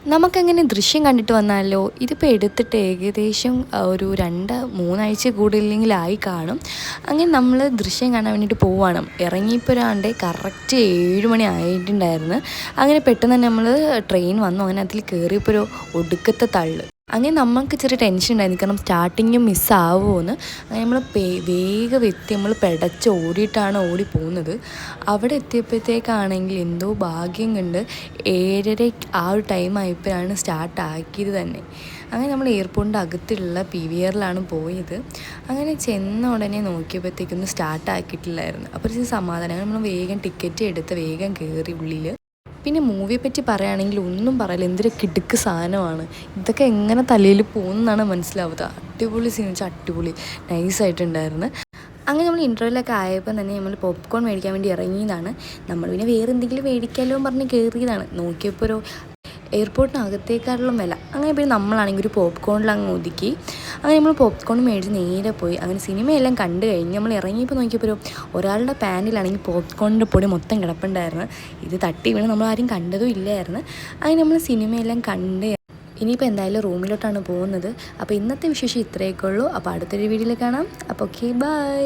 നമുക്കങ്ങനെ ദൃശ്യം കണ്ടിട്ട് വന്നാലോ. ഇതിപ്പോൾ എടുത്തിട്ട് ഏകദേശം ഒരു 2-3 ആഴ്ച കൂടുതലെങ്കിലായി കാണും. അങ്ങനെ നമ്മൾ ദൃശ്യം കാണാൻ വേണ്ടിയിട്ട് പോവുകയാണ്. ഇറങ്ങിയപ്പോഴാണ്ട് കറക്റ്റ് 7 മണി ആയിട്ടുണ്ടായിരുന്നു. അങ്ങനെ പെട്ടെന്ന് തന്നെ നമ്മൾ ട്രെയിൻ വന്നു. അങ്ങനെ അതിൽ കയറിയപ്പോൾ ഒരു ഒടുക്കത്തെ തള്ള്. അങ്ങനെ നമുക്ക് ചെറിയ ടെൻഷൻ ഉണ്ടായിരുന്നു, കാരണം സ്റ്റാർട്ടിങ്ങും മിസ്സാവുമോയെന്ന്. അങ്ങനെ നമ്മൾ വേഗം എത്തി, നമ്മൾ പെടച്ച് ഓടിയിട്ടാണ് ഓടി പോകുന്നത്. അവിടെ എത്തിയപ്പോഴത്തേക്കാണെങ്കിൽ എന്തോ ഭാഗ്യം കണ്ട് 7:30 ആ ഒരു ടൈം ആയപ്പോഴാണ് സ്റ്റാർട്ടാക്കിയത് തന്നെ. അങ്ങനെ നമ്മൾ എയർപോർട്ടിൻ്റെ അകത്തുള്ള PVRലാണ് പോയത്. അങ്ങനെ ചെന്ന ഉടനെ നോക്കിയപ്പോഴത്തേക്കൊന്നും സ്റ്റാർട്ടാക്കിയിട്ടില്ലായിരുന്നു. അപ്പോൾ ഒരു സമാധാനം. നമ്മൾ വേഗം ടിക്കറ്റ് എടുത്ത് വേഗം കയറി ഉള്ളിൽ. പിന്നെ മൂവിയെ പറ്റി പറയുകയാണെങ്കിൽ ഒന്നും പറയില്ല, എന്തൊരു കിടുക്ക് സാധനമാണ്. ഇതൊക്കെ എങ്ങനെ തലയിൽ പോകുന്നതാണ് മനസ്സിലാവുക. അടിപൊളി സീൻ വെച്ചാൽ അടിപൊളി നൈസായിട്ടുണ്ടായിരുന്നു. അങ്ങനെ നമ്മൾ ഇൻ്റർവ്യൂലൊക്കെ ആയപ്പോൾ തന്നെ നമ്മൾ പോപ്കോൺ മേടിക്കാൻ വേണ്ടി ഇറങ്ങിയതാണ്. നമ്മൾ പിന്നെ വേറെ എന്തെങ്കിലും മേടിക്കാമല്ലോ പറഞ്ഞ് കയറിയതാണ്. നോക്കിയപ്പോൾ ഒരു എയർപോർട്ടിനകത്തേക്കാളും വില. അങ്ങനെ പിന്നെ നമ്മളാണെങ്കിൽ ഒരു പോപ്കോണിൽ അങ്ങ് ഒതുക്കി. അങ്ങനെ നമ്മൾ പോപ്കോൺ മേടിച്ച് നേരെ പോയി. അങ്ങനെ സിനിമയെല്ലാം കണ്ടു കഴിഞ്ഞ് നമ്മൾ ഇറങ്ങിയപ്പോൾ നോക്കിയപ്പോൾ ഒരാളുടെ പാൻറ്റിലാണെങ്കിൽ പോപ്കോണിൻ്റെ പൊടി മൊത്തം കിടപ്പുണ്ടായിരുന്നു. ഇത് തട്ടി വീണ് നമ്മളാരും കണ്ടതും ഇല്ലായിരുന്നു. അങ്ങനെ നമ്മൾ സിനിമയെല്ലാം കണ്ട് ഇനിയിപ്പോൾ എന്തായാലും റൂമിലോട്ടാണ് പോകുന്നത്. അപ്പോൾ ഇന്നത്തെ വിശേഷം ഇത്രയൊക്കെ ഉള്ളൂ. അപ്പോൾ അടുത്തൊരു വീഡിയോയിൽ കാണാം. അപ്പോൾ ഓക്കെ, ബൈ.